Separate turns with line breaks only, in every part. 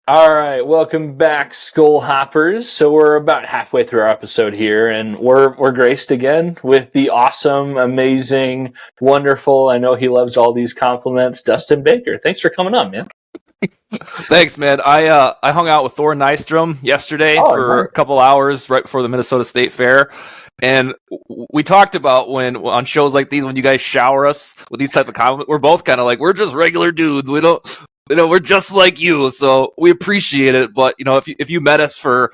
All right, welcome back, Skol Hoppers. So we're about halfway through our episode here, and we're graced again with the awesome, amazing, wonderful. I know he loves all these compliments, Dustin Baker. Thanks for coming on, man.
Thanks, man. I hung out with Thor Nystrom yesterday for a couple hours right before the Minnesota State Fair, and we talked about when on shows like these, when you guys shower us with these type of compliments, we're both kind of like, we're just regular dudes. We don't. We're just like you, so we appreciate it. But if you met us for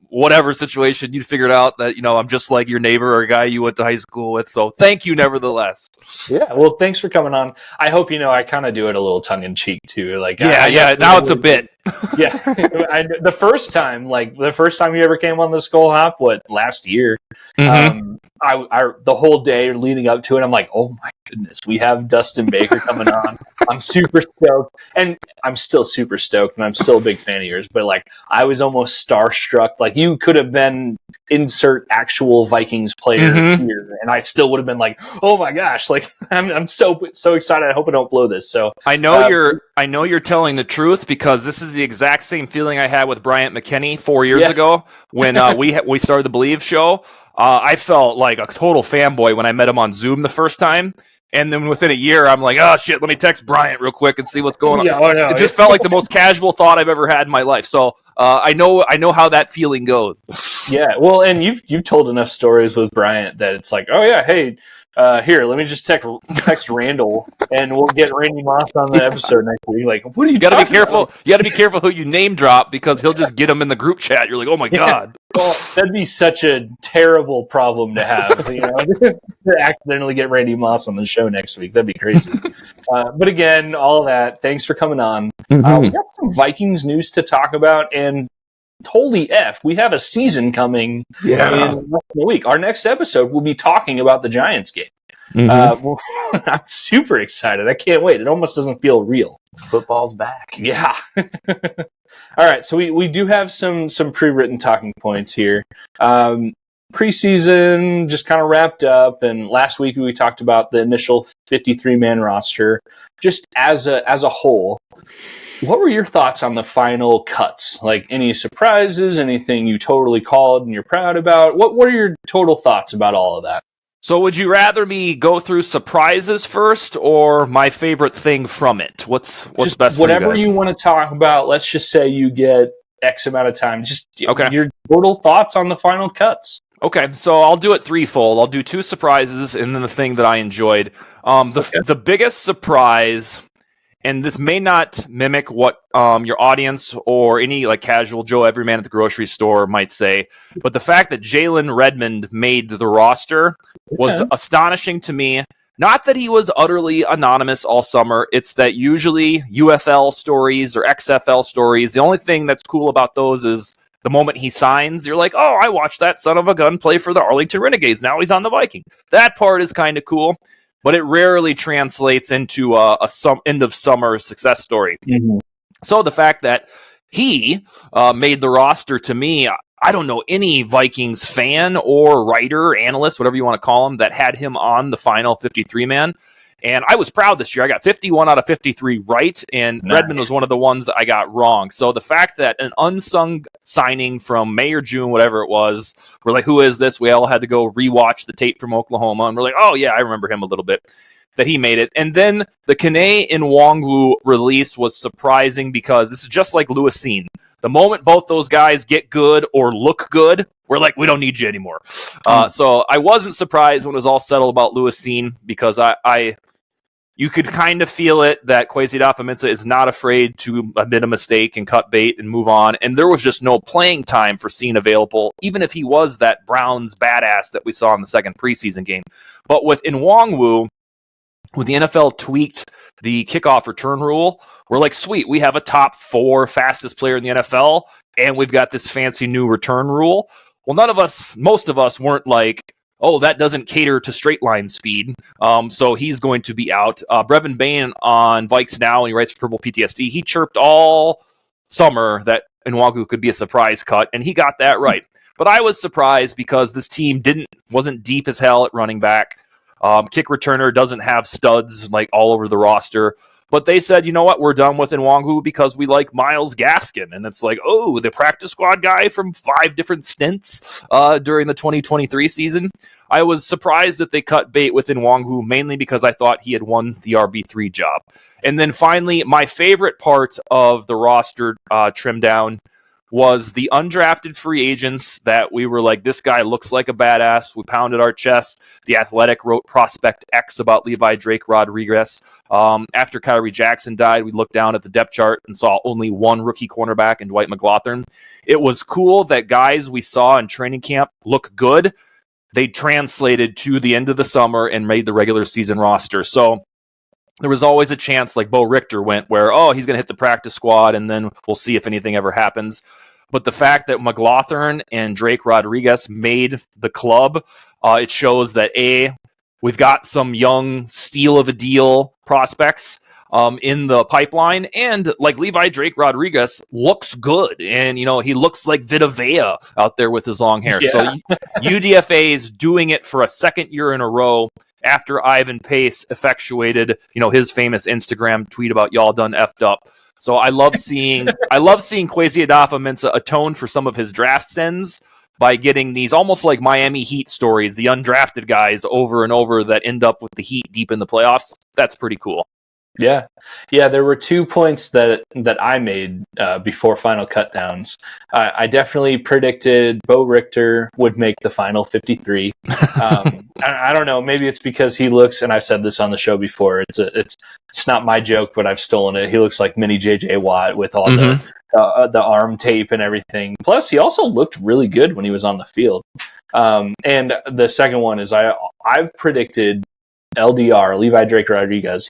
whatever situation, you figured out that I'm just like your neighbor or a guy you went to high school with. So thank you, nevertheless.
Yeah, well, thanks for coming on. I hope I kind of do it a little tongue in cheek too. Like,
now it's a bit.
Yeah, the first time you ever came on the Skol Hop, last year?
Mm-hmm.
I the whole day leading up to it, I'm like, oh my goodness, we have Dustin Baker coming on. I'm super stoked, and I'm still super stoked, and I'm still a big fan of yours. But I was almost starstruck. Like, you could have been insert actual Vikings player here, and I still would have been like, oh my gosh, like I'm so excited. I hope I don't blow this. So
I know you're telling the truth, because this is the exact same feeling I had with Bryant McKinney 4 years ago when we started the Believe show. I felt like a total fanboy when I met him on Zoom the first time. And then within a year, I'm like, oh, shit, let me text Bryant real quick and see what's going on. It just felt like the most casual thought I've ever had in my life. So I know how that feeling goes.
Yeah, well, and you've told enough stories with Bryant that it's like, oh, yeah, hey, here, let me just text Randall, and we'll get Randy Moss on the episode next week. Like, what are you
gotta be careful about? You got to be careful who you name drop, because he'll just get them in the group chat. You're like, oh, my God.
Well, that'd be such a terrible problem to have, to accidentally get Randy Moss on the show next week. That'd be crazy. But again, all of that, thanks for coming on.
Mm-hmm.
We got some Vikings news to talk about, and holy F, we have a season coming in less than a week. Our next episode, we'll be talking about the Giants game.
Mm-hmm.
I'm super excited. I can't wait. It almost doesn't feel real.
Football's back.
Yeah. All right, so we do have some pre-written talking points here. Preseason just kind of wrapped up, and last week we talked about the initial 53-man roster. Just as a whole, what were your thoughts on the final cuts? Like, any surprises, anything you totally called and you're proud about? What are your total thoughts about all of that?
So would you rather me go through surprises first, or my favorite thing from it? What's
just
best for you guys?
Whatever you want to talk about. Let's just say you get X amount of time. Just your total thoughts on the final cuts.
Okay, so I'll do it threefold. I'll do two surprises and then the thing that I enjoyed. The biggest surprise, and this may not mimic what your audience or any casual Joe Everyman at the grocery store might say, but the fact that Jalen Redmond made the roster was astonishing to me. Not that he was utterly anonymous all summer. It's that usually UFL stories or XFL stories, the only thing that's cool about those is the moment he signs, you're like, oh, I watched that son of a gun play for the Arlington Renegades. Now he's on the Vikings. That part is kind of cool, but it rarely translates into a end of summer success story.
Mm-hmm.
So the fact that he made the roster, to me, I don't know any Vikings fan or writer, analyst, whatever you want to call him, that had him on the final 53-man. And I was proud this year. I got 51 out of 53 right, and
Nice.
Redmond was one of the ones I got wrong. So the fact that an unsung signing from May or June, whatever it was, we're like, who is this? We all had to go rewatch the tape from Oklahoma, and we're like, oh, yeah, I remember him a little bit, that he made it. And then the Kene Nwangwu release was surprising, because this is just like Lewisine. The moment both those guys get good or look good, we're like, we don't need you anymore. So I wasn't surprised when it was all settled about Lewisine, because you could kind of feel it that Kwesi Adofo-Mensah is not afraid to admit a mistake and cut bait and move on. And there was just no playing time for Scene available, even if he was that Browns badass that we saw in the second preseason game. But with Nwangwu, when the NFL tweaked the kickoff return rule, we're like, sweet, we have a top 4 fastest player in the NFL, and we've got this fancy new return rule. Well, most of us weren't like, oh, that doesn't cater to straight line speed, so he's going to be out. Brevin Bain on Vikes Now, and he writes for Purple PTSD, he chirped all summer that Nwangwu could be a surprise cut, and he got that right. But I was surprised because this team wasn't deep as hell at running back. Kick returner doesn't have studs like all over the roster. But they said, you know what, we're done with Nwangwu because we like Myles Gaskin. And it's like, oh, the practice squad guy from 5 different stints during the 2023 season. I was surprised that they cut bait with Nwangwu, mainly because I thought he had won the RB3 job. And then finally, my favorite part of the roster trim down was the undrafted free agents that we were like, this guy looks like a badass. We pounded our chests. The Athletic wrote Prospect X about Levi Drake Rodriguez. After Kyrie Jackson died, we looked down at the depth chart and saw only one rookie cornerback in Dwight McLaughlin. It was cool that guys we saw in training camp look good. They translated to the end of the summer and made the regular season roster. So there was always a chance, like Bo Richter went, where, he's going to hit the practice squad, and then we'll see if anything ever happens. But the fact that McLaughlin and Drake Rodriguez made the club, it shows that, A, we've got some young steal of a deal prospects in the pipeline, and like Levi Drake Rodriguez looks good, and he looks like Vita Vea out there with his long hair. Yeah. So UDFA is doing it for a second year in a row after Ivan Pace effectuated his famous Instagram tweet about y'all done effed up. So I love seeing Kwesi Adolfo-Mensah atone for some of his draft sins by getting these almost like Miami Heat stories, the undrafted guys over and over that end up with the Heat deep in the playoffs. That's pretty cool.
Yeah. There were 2 points that I made before final cutdowns. I definitely predicted Bo Richter would make the final 53. I don't know. Maybe it's because he looks, and I've said this on the show before. It's not my joke, but I've stolen it. He looks like mini JJ Watt with all the arm tape and everything. Plus, he also looked really good when he was on the field. And the second one is I've predicted LDR, Levi Drake Rodriguez.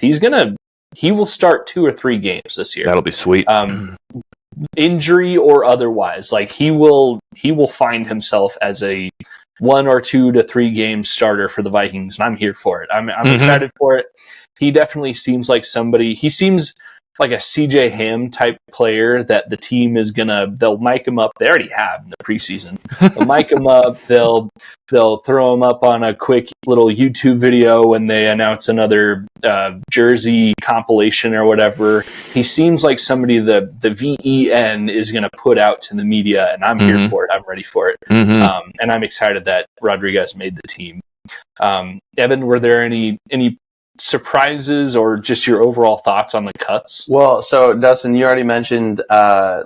He will start 2 or 3 games this year.
That'll be sweet.
Injury or otherwise, like he will find himself as a 1 or 2 to 3 game starter for the Vikings, and I'm here for it. I'm excited for it. He definitely seems like somebody. He seems like a CJ Ham type player that the team is they'll mic him up. They already have in the preseason. They'll mic him up. They'll throw him up on a quick little YouTube video when they announce another jersey compilation or whatever. He seems like somebody the VEN is going to put out to the media, and I'm here for it. I'm ready for it. And I'm excited that Rodriguez made the team. Evan, were there any surprises or just your overall thoughts on the cuts?
Well, so Dustin, you already mentioned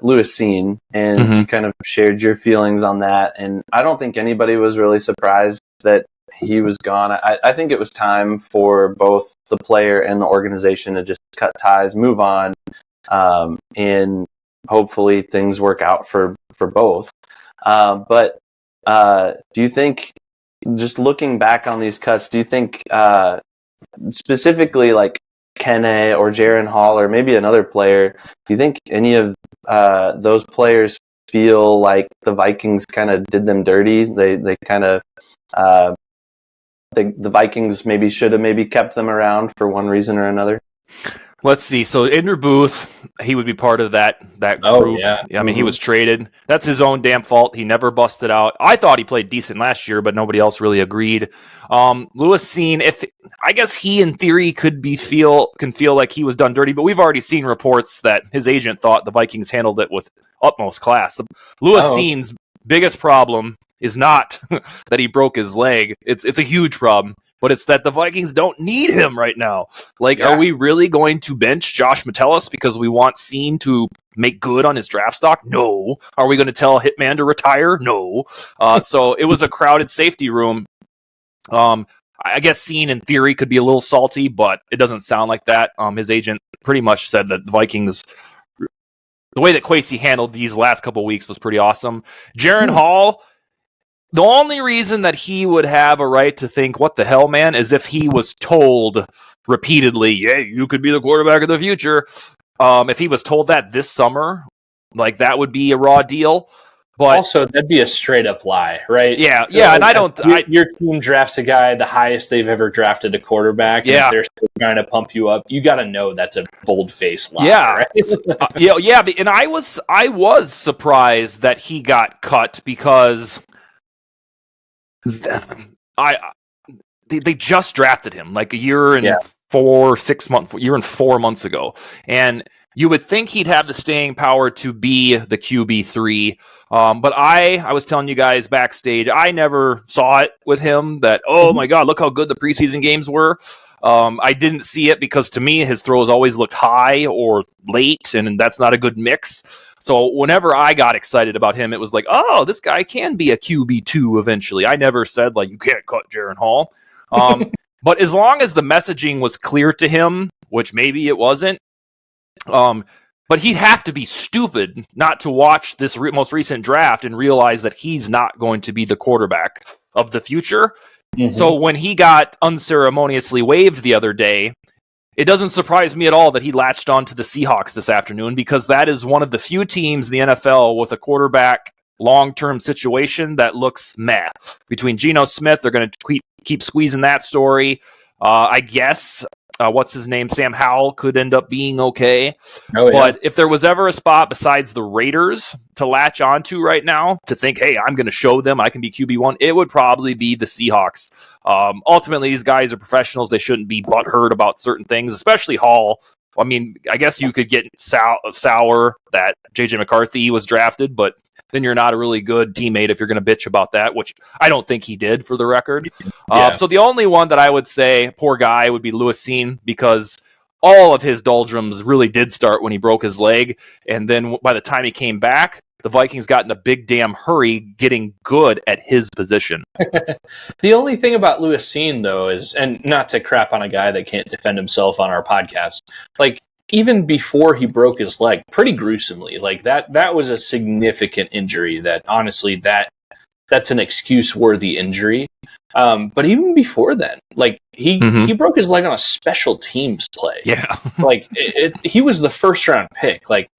Lewis Cine, and you kind of shared your feelings on that, and I don't think anybody was really surprised that he was gone. I think it was time for both the player and the organization to just cut ties, move on, and hopefully things work out for both. But do you think, just looking back on these cuts, do you think specifically like Kene or Jaren Hall or maybe another player, do you think any of those players feel like the Vikings kind of did them dirty? They kind of the Vikings maybe should have kept them around for one reason or another?
Let's see. So Andrew Booth, he would be part of that group.
Oh, yeah.
I mean, he was traded. That's his own damn fault. He never busted out. I thought he played decent last year, but nobody else really agreed. Lewis Cine, I guess he in theory can feel like he was done dirty, but we've already seen reports that his agent thought the Vikings handled it with utmost class. Lewis Cine's biggest problem is not that he broke his leg. It's a huge problem, but it's that the Vikings don't need him right now. Are we really going to bench Josh Metellus because we want Cine to make good on his draft stock? No. Are we going to tell Hitman to retire? No. So it was a crowded safety room. I guess Cine in theory could be a little salty, but it doesn't sound like that. His agent pretty much said that the Vikings, the way that Kwesi handled these last couple of weeks was pretty awesome. Jaren Hall, the only reason that he would have a right to think, what the hell, man, is if he was told repeatedly, yeah, you could be the quarterback of the future. If he was told that this summer, that would be a raw deal. But
also, that'd be a straight up lie, right?
Yeah,
and your team drafts a guy the highest they've ever drafted a quarterback, and if they're still trying to pump you up, you got to know that's a bold-faced lie, right?
And I was surprised that he got cut because they just drafted him a year and year and 4 months ago. And you would think he'd have the staying power to be the QB3. But I was telling you guys backstage, I never saw it with him that, oh my God, look how good the preseason games were. I didn't see it because to me, his throws always looked high or late, and that's not a good mix. So whenever I got excited about him, it was like, oh, this guy can be a QB2 eventually. I never said, like, you can't cut Jaren Hall. But as long as the messaging was clear to him, which maybe it wasn't, but he'd have to be stupid not to watch this most recent draft and realize that he's not going to be the quarterback of the future. Mm-hmm. So when he got unceremoniously waived the other day, it doesn't surprise me at all that he latched on to the Seahawks this afternoon, because that is one of the few teams in the NFL with a quarterback long-term situation that looks meh. Between Geno Smith, they're going to keep squeezing that story. I guess, what's his name? Sam Howell could end up being okay. Oh, yeah. But if there was ever a spot besides the Raiders to latch onto right now, to think, hey, I'm going to show them I can be QB1, it would probably be the Seahawks. Ultimately, these guys are professionals. They shouldn't be butthurt about certain things, especially Hall. I mean, I guess you could get sour that J.J. McCarthy was drafted, but then you're not a really good teammate if you're going to bitch about that, which I don't think he did, for the record. Yeah. So the only one that I would say, poor guy, would be Lewis Seen, because all of his doldrums really did start when he broke his leg, and then by the time he came back, the Vikings got in a big damn hurry getting good at his position.
The only thing about Lewis Seen, though, is, and not to crap on a guy that can't defend himself on our podcast, like, even before he broke his leg, pretty gruesomely, like that was a significant injury that, honestly, that's an excuse-worthy injury. But even before then, like, he broke his leg on a special teams play.
Yeah.
Like, he was the first-round pick. Like,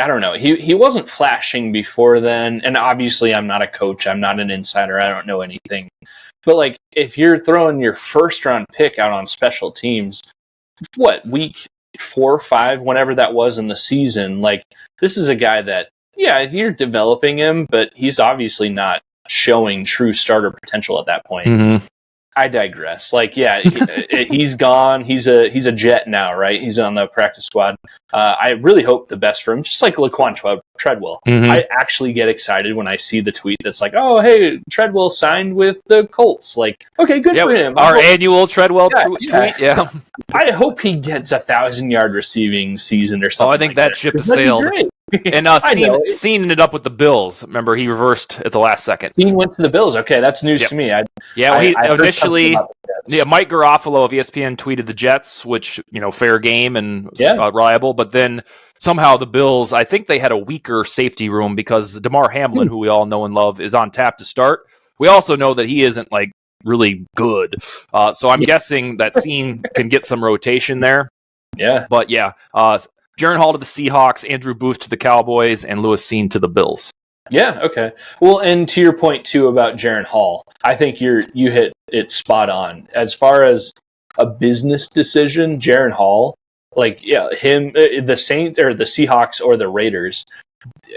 I don't know. He wasn't flashing before then, and obviously I'm not a coach. I'm not an insider. I don't know anything. But, like, if you're throwing your first-round pick out on special teams, week 4 or 5, whenever that was in the season, like, this is a guy that, yeah, you're developing him, but he's obviously not showing true starter potential at that point. Mm-hmm. I digress. Like, yeah, he's gone. He's a Jet now, right? He's on the practice squad. I really hope the best for him, just like Laquan Treadwell. Mm-hmm. I actually get excited when I see the tweet that's like, oh, hey, Treadwell signed with the Colts. Like, okay, good for him.
Our annual Treadwell tweet, yeah.
I hope he gets 1,000-yard receiving season or something.
Oh, I think that ship has sailed. And Seen ended up with the Bills. Remember, he reversed at the last second.
Seen went to the Bills. Okay, that's news to me.
Initially, Mike Garofalo of ESPN tweeted the Jets, which, fair game and reliable. But then somehow the Bills, I think they had a weaker safety room because DeMar Hamlin, who we all know and love, is on tap to start. We also know that he isn't, like, really good. So I'm guessing that Seen can get some rotation there.
Yeah.
But Jaren Hall to the Seahawks, Andrew Booth to the Cowboys, and Lewis Seen to the Bills.
Yeah, okay. Well, and to your point, too, about Jaren Hall, I think you hit it spot on. As far as a business decision, Jaren Hall, like, him, the Saints or the Seahawks or the Raiders,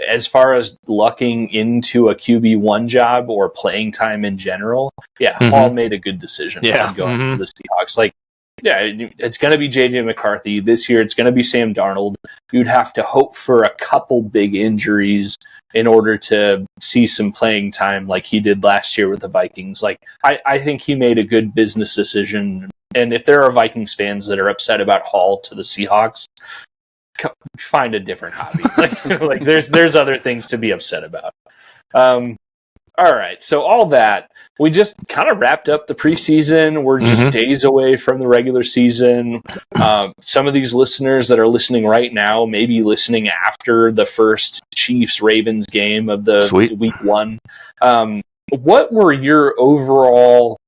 as far as lucking into a QB1 job or playing time in general, Hall made a good decision going to the Seahawks. Like, it's going to be J.J. McCarthy. This year it's going to be Sam Darnold. You'd have to hope for a couple big injuries in order to see some playing time like he did last year with the Vikings. Like, I think he made a good business decision. And if there are Vikings fans that are upset about Hall to the Seahawks, find a different hobby. like there's other things to be upset about. All right, so all that, we just kind of wrapped up the preseason. We're just days away from the regular season. Some of these listeners that are listening right now may be listening after the first Chiefs-Ravens game of the week 1. What were your overall,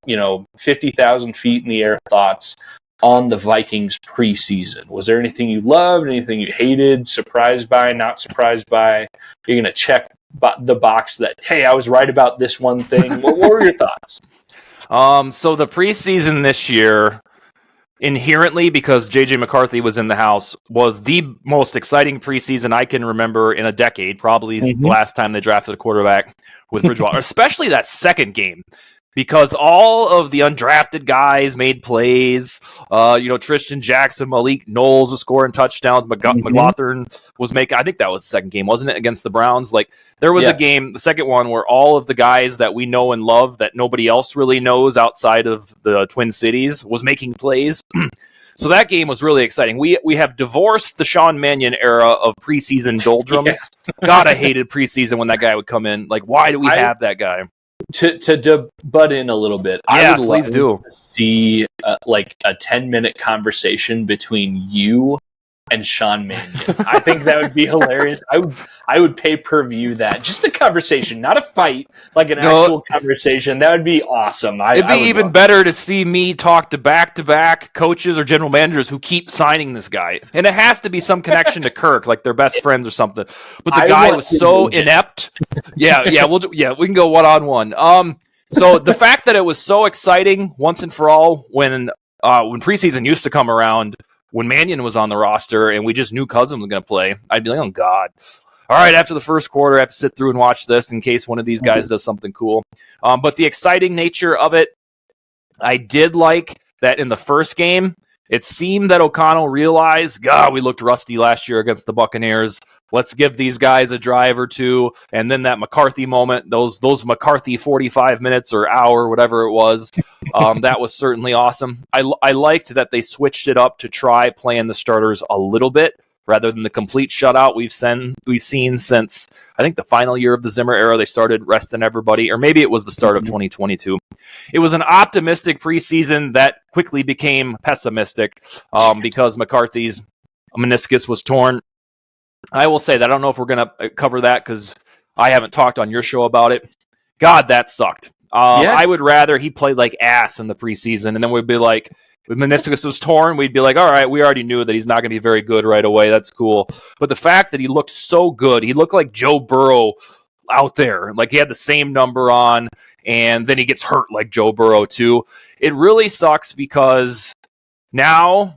50,000 feet in the air thoughts on the Vikings preseason? Was there anything you loved, anything you hated, surprised by, not surprised by? You're going to check the box that, hey, I was right about this one thing. What were your thoughts?
So the preseason this year, inherently, because J.J. McCarthy was in the house, was the most exciting preseason I can remember in a decade, probably the last time they drafted a quarterback with Bridgewater, especially that second game. because all of the undrafted guys made plays. Tristan Jackson, Malik Knowles was scoring touchdowns. McLaughlin was making, I think that was the second game, wasn't it, against the Browns? Like, there was a game, the second one, where all of the guys that we know and love that nobody else really knows outside of the Twin Cities was making plays. So that game was really exciting. We have divorced the Sean Mannion era of preseason doldrums. Yeah. God, I hated preseason when that guy would come in. Like, why do we have that guy?
To butt in a little bit,
I would love to
see like a 10-minute conversation between you and Sean Mannion. I think that would be hilarious. I would pay per view that. Just a conversation, not a fight, like an actual conversation. That would be awesome.
It'd be even better to see me talk to back-to-back coaches or general managers who keep signing this guy. And it has to be some connection to Kirk, like they're best friends or something. But the guy was so inept. We can go one-on-one. So the fact that it was so exciting once and for all when preseason used to come around, when Mannion was on the roster and we just knew Cousins was going to play, I'd be like, oh, God. All right, after the first quarter, I have to sit through and watch this in case one of these guys does something cool. But the exciting nature of it, I did like that in the first game, it seemed that O'Connell realized, God, we looked rusty last year against the Buccaneers. Let's give these guys a drive or two. And then that McCarthy moment, those McCarthy 45 minutes or hour, whatever it was, that was certainly awesome. I liked that they switched it up to try playing the starters a little bit rather than the complete shutout we've seen since, I think, the final year of the Zimmer era. They started resting everybody, or maybe it was the start of 2022. It was an optimistic preseason that quickly became pessimistic because McCarthy's meniscus was torn. I will say that I don't know if we're going to cover that because I haven't talked on your show about it. God, that sucked. I would rather he played like ass in the preseason, and then we'd be like, if meniscus was torn, we'd be like, all right, we already knew that he's not going to be very good right away. That's cool. But the fact that he looked so good, he looked like Joe Burrow out there. Like he had the same number on, and then he gets hurt like Joe Burrow too. It really sucks because now,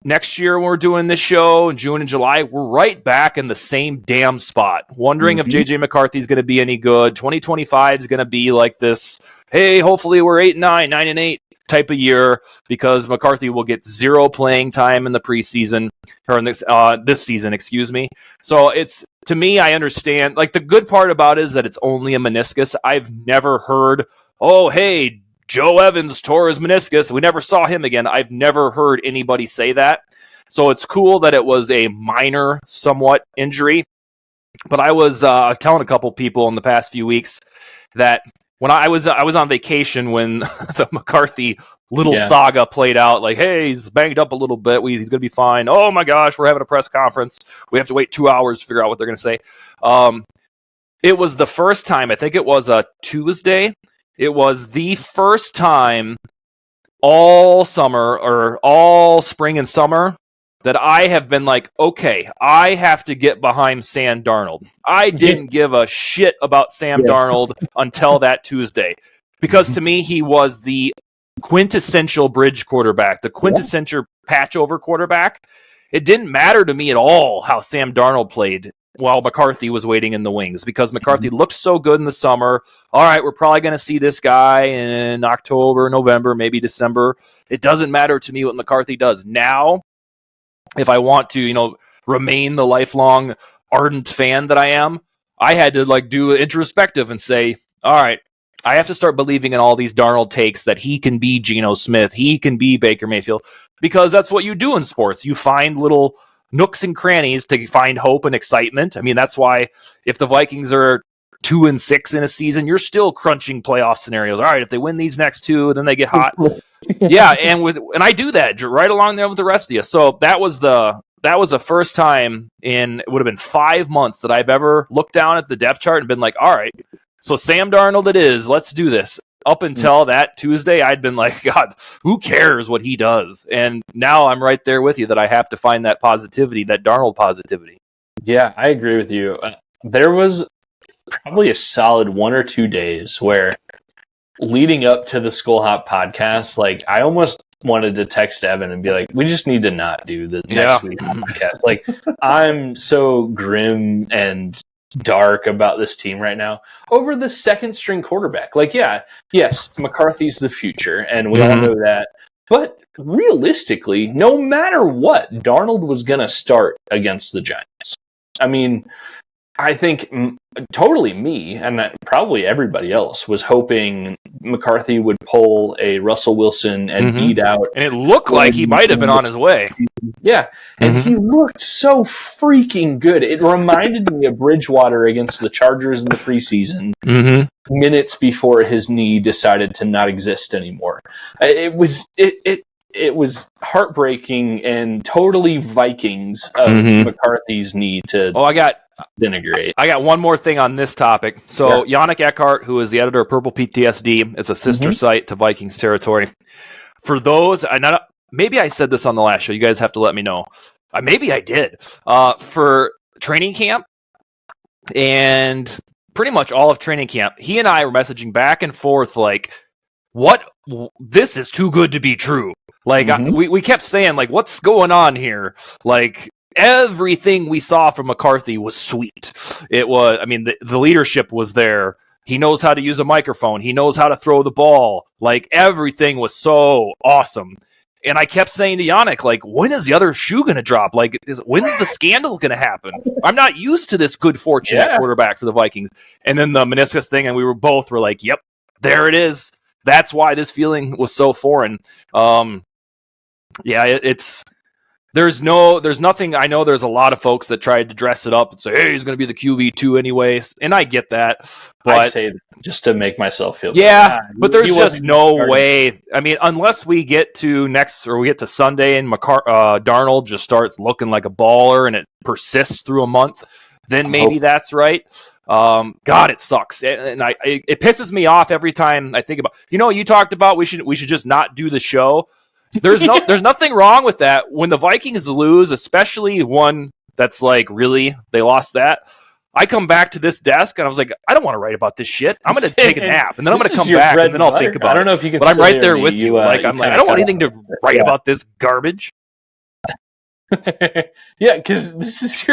next year when we're doing this show in June and July, we're right back in the same damn spot, wondering if J.J. McCarthy is going to be any good. 2025 is going to be like this, hey, hopefully we're 8-9, 9-8 type of year, because McCarthy will get zero playing time in the preseason, or in this season, excuse me. So it's, to me, I understand. Like, the good part about it is that it's only a meniscus. I've never heard, oh, hey, Joe Evans tore his meniscus. We never saw him again. I've never heard anybody say that. So it's cool that it was a minor, somewhat injury. But I was telling a couple people in the past few weeks that when I was on vacation when the McCarthy little saga played out, like, hey, he's banged up a little bit. He's going to be fine. Oh, my gosh, we're having a press conference. We have to wait 2 hours to figure out what they're going to say. It was the first time, I think it was a Tuesday. It was the first time all summer or all spring and summer that I have been like, okay, I have to get behind Sam Darnold. I didn't give a shit about Sam Darnold until that Tuesday, because to me, he was the quintessential bridge quarterback, the quintessential patch-over quarterback. It didn't matter to me at all how Sam Darnold played while McCarthy was waiting in the wings, because McCarthy looked so good in the summer. All right, we're probably going to see this guy in October, November, maybe December. It doesn't matter to me what McCarthy does. Now, if I want to, remain the lifelong ardent fan that I am, I had to do introspective and say, all right, I have to start believing in all these Darnold takes that he can be Geno Smith, he can be Baker Mayfield, because that's what you do in sports. You find little nooks and crannies to find hope and excitement. I mean, that's why if the Vikings are 2-6 in a season, you're still crunching playoff scenarios. All right, if they win these next two, then they get hot. And I do that right along there with the rest of you. So that was the first time in, it would have been 5 months, that I've ever looked down at the depth chart and been like, all right, so Sam Darnold it is. Let's do this. Up until that Tuesday, I'd been like, God, who cares what he does? And now I'm right there with you that I have to find that positivity, that Darnold positivity.
Yeah, I agree with you. There was probably a solid 1 or 2 days where, leading up to the Skol Hop podcast, I almost wanted to text Evan and be like, we just need to not do the next week podcast. I'm so grim and dark about this team right now over the second string quarterback. Like, yes, McCarthy's the future, and we all know that. But realistically, no matter what, Darnold was going to start against the Giants. I mean, I think totally me, and probably everybody else, was hoping McCarthy would pull a Russell Wilson and beat out.
And it looked like he might have been on his way.
Yeah, and he looked so freaking good. It reminded me of Bridgewater against the Chargers in the preseason, minutes before his knee decided to not exist anymore. It was heartbreaking and totally Vikings of McCarthy's need to disintegrate.
I got one more thing on this topic. So Yannick Eckhart, who is the editor of Purple PTSD, it's a sister site to Vikings Territory. For those, maybe I said this on the last show. You guys have to let me know. Maybe I did. For training camp and pretty much all of training camp, he and I were messaging back and forth like, this is too good to be true. Like, we kept saying, like, what's going on here? Like, everything we saw from McCarthy was sweet. It was, I mean, the leadership was there. He knows how to use a microphone. He knows how to throw the ball. Like, everything was so awesome. And I kept saying to Yannick, like, when is the other shoe going to drop? Like, when's the scandal going to happen? I'm not used to this good fortune at quarterback for the Vikings. And then the meniscus thing, and we were like, yep, there it is. That's why this feeling was so foreign. There's nothing. I know there's a lot of folks that tried to dress it up and say, hey, he's going to be the QB2 anyways. And I get that. But
I say that just to make myself feel
better. But there's just no way. I mean, unless we get to Sunday and Darnold just starts looking like a baller and it persists through a month, then maybe that's right. God, it sucks. And it pisses me off every time I think about, you talked about we should just not do the show. There's nothing wrong with that. When the Vikings lose, especially one that's like, really, they lost that, I come back to this desk and I was like, I don't want to write about this shit. I'm going to take a nap and then I'm going to come back and then I'll think about it.
I don't know if you can,
but I'm right there with you. Like, I'm like, I don't want anything to write about this garbage.
Yeah, because this is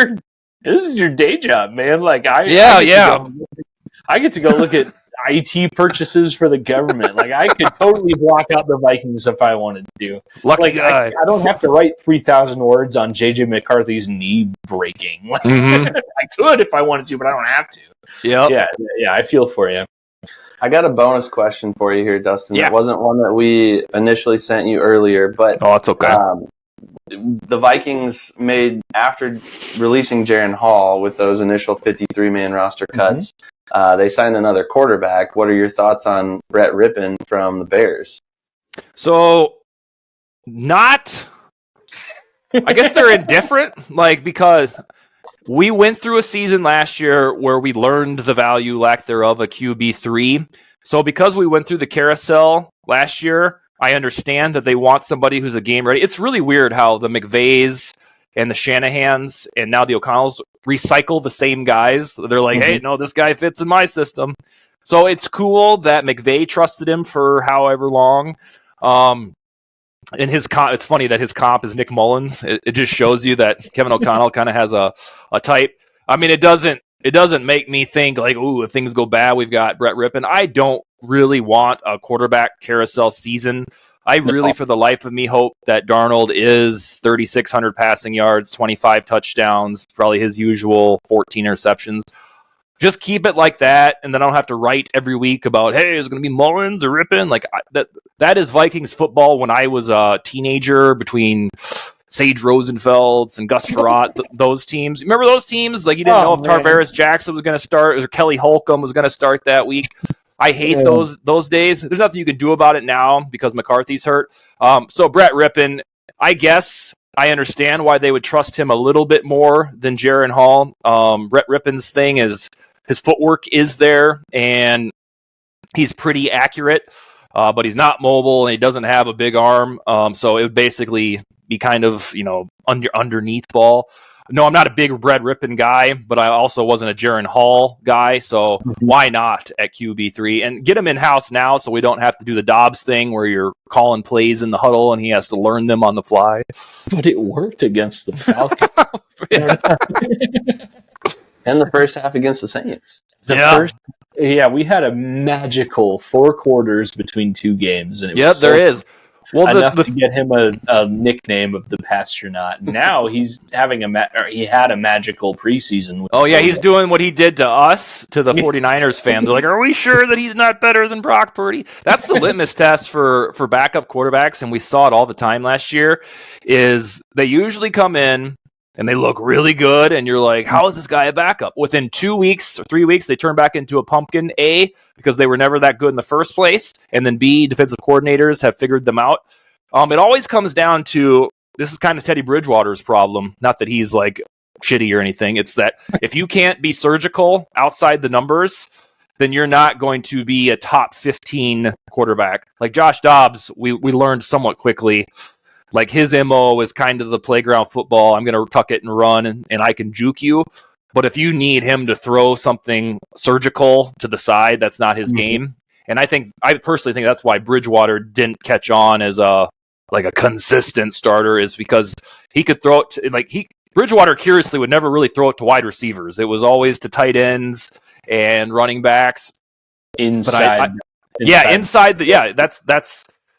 your day job, man. Like, I get to go look at IT purchases for the government. Like, I could totally block out the Vikings if I wanted to.
Lucky guy.
I don't have to write 3,000 words on JJ McCarthy's knee breaking. Like, I could if I wanted to, but I don't have to. Yeah, I feel for you.
I got a bonus question for you here, Dustin. It wasn't one that we initially sent you earlier, but
it's okay.
The Vikings made, after releasing Jaren Hall with those initial 53-man roster cuts, they signed another quarterback. What are your thoughts on Brett Rippon from the Bears?
So, I guess they're indifferent, like, because we went through a season last year where we learned the value, lack thereof, a QB3. So because we went through the carousel last year, I understand that they want somebody who's a game ready. It's really weird how the McVays and the Shanahans and now the O'Connells recycle the same guys. They're like, hey, no, this guy fits in my system. So it's cool that McVay trusted him for however long. And it's funny that his comp is Nick Mullins. It just shows you that Kevin O'Connell kind of has a type. I mean, it doesn't make me think like, ooh, if things go bad, we've got Brett Rippon. I don't really want a quarterback carousel season. I really, for the life of me, hope that Darnold is 3,600 passing yards, 25 touchdowns, probably his usual 14 interceptions. Just keep it like that, and then I don't have to write every week about, hey, is it going to be Mullins or Rippon? Like, that is Vikings football when I was a teenager, between Sage Rosenfelds and Gus Frerotte, those teams. Remember those teams? Like, you didn't know if Tarvaris Jackson was going to start or Kelly Holcomb was going to start that week. I hate those days. There's nothing you can do about it now because McCarthy's hurt. So Brett Rippon, I guess I understand why they would trust him a little bit more than Jaren Hall. Brett Rippon's thing is his footwork is there, and he's pretty accurate, but he's not mobile, and he doesn't have a big arm. So it would basically be kind of, underneath ball. No, I'm not a big Brett Rippon guy, but I also wasn't a Jaren Hall guy, so why not at QB3? And get him in-house now so we don't have to do the Dobbs thing where you're calling plays in the huddle and he has to learn them on the fly.
But it worked against the Falcons.
And the first half against the Saints.
We had a magical 4 quarters between 2 games, and it was
there is. Well,
enough to get him a nickname of the Pastronaut. Now he's having he had a magical preseason.
He's doing what he did to us, to the 49ers fans. They're like, are we sure that he's not better than Brock Purdy? That's the litmus test for backup quarterbacks, and we saw it all the time last year, is they usually come in and they look really good, and you're like, how is this guy a backup? Within 2 weeks or 3 weeks, they turn back into a pumpkin, A, because they were never that good in the first place, and then B, defensive coordinators have figured them out. It always comes down to, this is kind of Teddy Bridgewater's problem, not that he's like shitty or anything, it's that if you can't be surgical outside the numbers, then you're not going to be a top 15 quarterback. Like Josh Dobbs, we learned somewhat quickly, like his MO is kind of the playground football. I'm going to tuck it and run, and I can juke you. But if you need him to throw something surgical to the side, that's not his game. And I personally think that's why Bridgewater didn't catch on as a consistent starter, is because he could throw it Bridgewater curiously would never really throw it to wide receivers. It was always to tight ends and running backs.
Inside.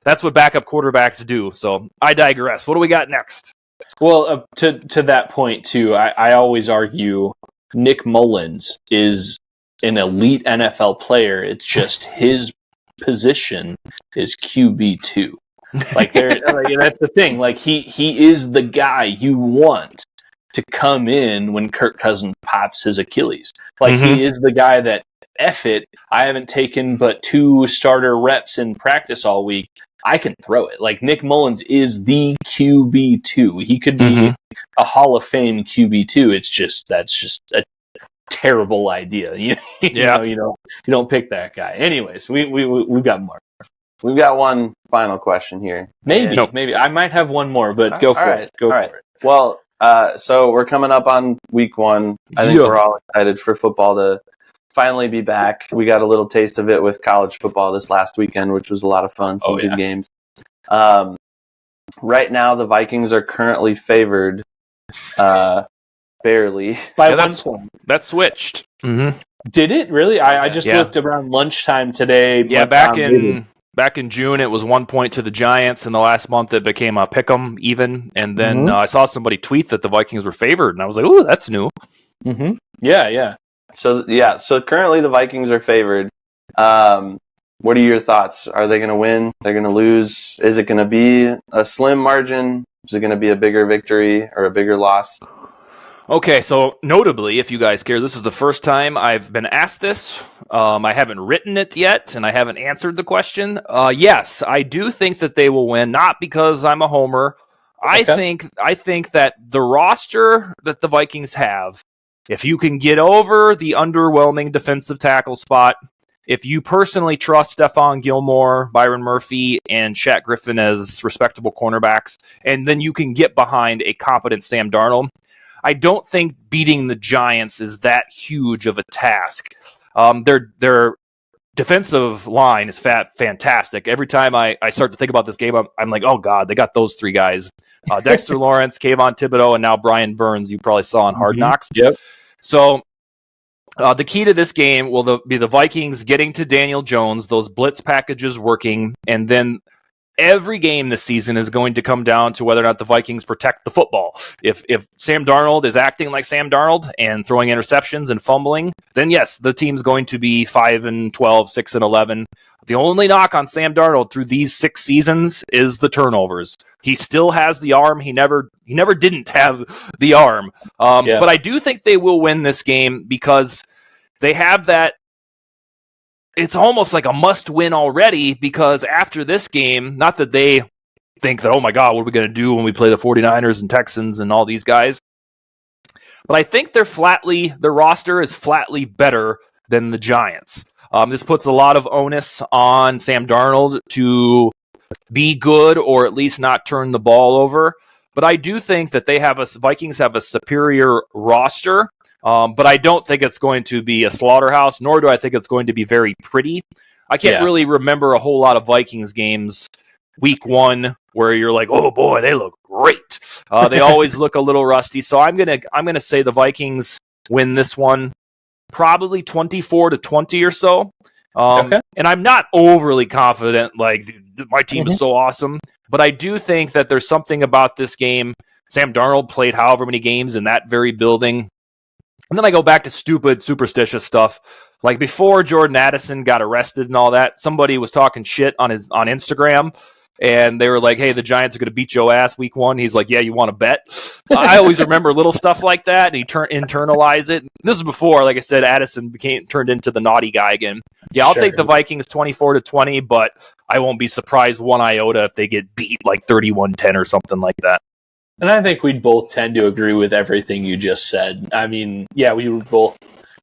That's what backup quarterbacks do. So I digress. What do we got next?
Well, to that point too, I always argue Nick Mullins is an elite NFL player. It's just his position is QB2. That's the thing. Like he is the guy you want to come in when Kirk Cousins pops his Achilles. He is the guy that, F it, I haven't taken but 2 starter reps in practice all week. I can throw it. Like, Nick Mullins is the QB2. He could be a Hall of Fame QB2. That's just a terrible idea. You don't pick that guy. Anyways, we've got more.
We've got one final question here.
Maybe I might have one more, but go for it. Go for it.
Well, so we're coming up on week 1. I think we're all excited for football to finally be back. We got a little taste of it with college football this last weekend, which was a lot of fun. Some good games. Right now, the Vikings are currently favored, barely.
By 1 point.
That switched. Mm-hmm.
Did it really? I just looked around lunchtime today.
Yeah, back in June, it was 1 point to the Giants. In the last month, it became a pick'em even. And then I saw somebody tweet that the Vikings were favored, and I was like, "Ooh, that's new."
Mm-hmm. Yeah.
So currently the Vikings are favored. What are your thoughts? Are they going to win? They're going to lose? Is it going to be a slim margin? Is it going to be a bigger victory or a bigger loss?
Okay, so notably, if you guys care, this is the first time I've been asked this. I haven't written it yet, and I haven't answered the question. Yes, I do think that they will win, not because I'm a homer. I think that the roster that the Vikings have, if you can get over the underwhelming defensive tackle spot, if you personally trust Stephon Gilmore, Byron Murphy, and Shaq Griffin as respectable cornerbacks, and then you can get behind a competent Sam Darnold, I don't think beating the Giants is that huge of a task. Their defensive line is fantastic. Every time I start to think about this game, I'm like, oh, God, they got those 3 guys. Dexter Lawrence, Kayvon Thibodeau, and now Brian Burns, you probably saw on Hard Knocks.
Yep.
So the key to this game will be the Vikings getting to Daniel Jones, those blitz packages working, and then every game this season is going to come down to whether or not the Vikings protect the football. If Sam Darnold is acting like Sam Darnold and throwing interceptions and fumbling, then yes, the team's going to be 5-12, 6-11. The only knock on Sam Darnold through these 6 seasons is the turnovers. He still has the arm. He never didn't have the arm. But I do think they will win this game because they have that. It's almost like a must-win already, because after this game, not that they think that, oh my God, what are we going to do when we play the 49ers and Texans and all these guys? But I think their roster is flatly better than the Giants. This puts a lot of onus on Sam Darnold to be good or at least not turn the ball over. But I do think that Vikings have a superior roster. But I don't think it's going to be a slaughterhouse, nor do I think it's going to be very pretty. I can't really remember a whole lot of Vikings games week 1 where you're like, oh boy, they look great. They always look a little rusty. So I'm gonna say the Vikings win this one, probably 24-20 or so.
Okay.
And I'm not overly confident, like, dude, my team is so awesome, but I do think that there's something about this game. Sam Darnold played however many games in that very building. And then I go back to stupid, superstitious stuff. Like before Jordan Addison got arrested and all that, somebody was talking shit on Instagram, and they were like, hey, the Giants are going to beat your ass week 1. He's like, yeah, you want to bet? I always remember little stuff like that, and he internalize it. This is before, like I said, Addison turned into the naughty guy again. Yeah, I'll take the Vikings 24-20, but I won't be surprised one iota if they get beat like 31-10 or something like that.
And I think we'd both tend to agree with everything you just said. I mean, yeah, we were both.